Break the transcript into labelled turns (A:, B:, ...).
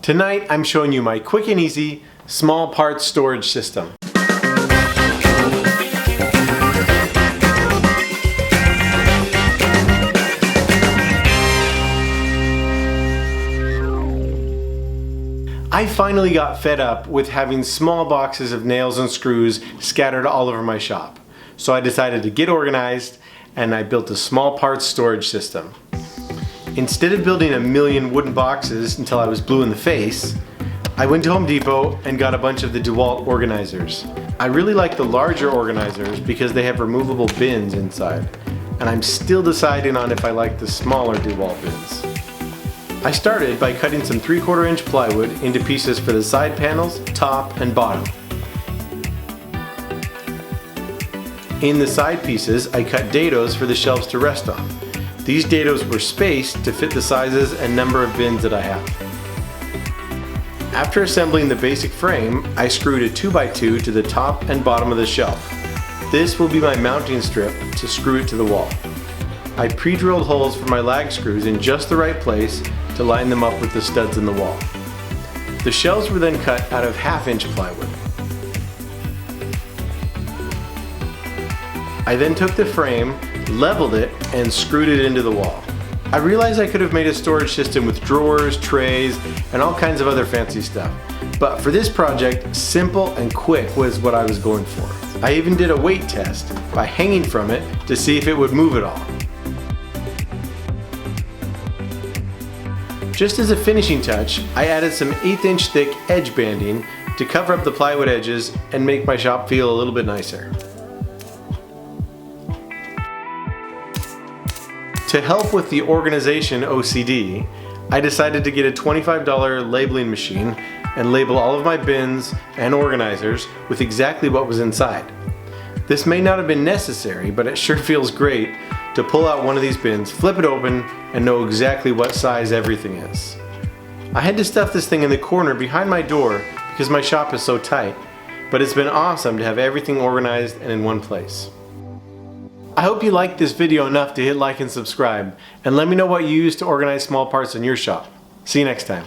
A: Tonight I'm showing you my quick and easy small parts storage system. I finally got fed up with having small boxes of nails and screws scattered all over my shop. So I decided to get organized and I built a small parts storage system. Instead of building a million wooden boxes until I was blue in the face, I went to Home Depot and got a bunch of the DeWalt organizers. I really like the larger organizers because they have removable bins inside, and I'm still deciding on if I like the smaller DeWalt bins. I started by cutting some 3/4 inch plywood into pieces for the side panels, top, and bottom. In the side pieces, I cut dados for the shelves to rest on. These dados were spaced to fit the sizes and number of bins that I have. After assembling the basic frame, I screwed a 2x2 to the top and bottom of the shelf. This will be my mounting strip to screw it to the wall. I pre-drilled holes for my lag screws in just the right place to line them up with the studs in the wall. The shelves were then cut out of 1/2 inch plywood. I then took the frame, leveled it, and screwed it into the wall. I realized I could have made a storage system with drawers, trays, and all kinds of other fancy stuff. But for this project, simple and quick was what I was going for. I even did a weight test by hanging from it to see if it would move at all. Just as a finishing touch, I added some 1/8 inch thick edge banding to cover up the plywood edges and make my shop feel a little bit nicer. To help with the organization OCD, I decided to get a $25 labeling machine and label all of my bins and organizers with exactly what was inside. This may not have been necessary, but it sure feels great to pull out one of these bins, flip it open, and know exactly what size everything is. I had to stuff this thing in the corner behind my door because my shop is so tight, but it's been awesome to have everything organized and in one place. I hope you liked this video enough to hit like and subscribe, and let me know what you use to organize small parts in your shop. See you next time.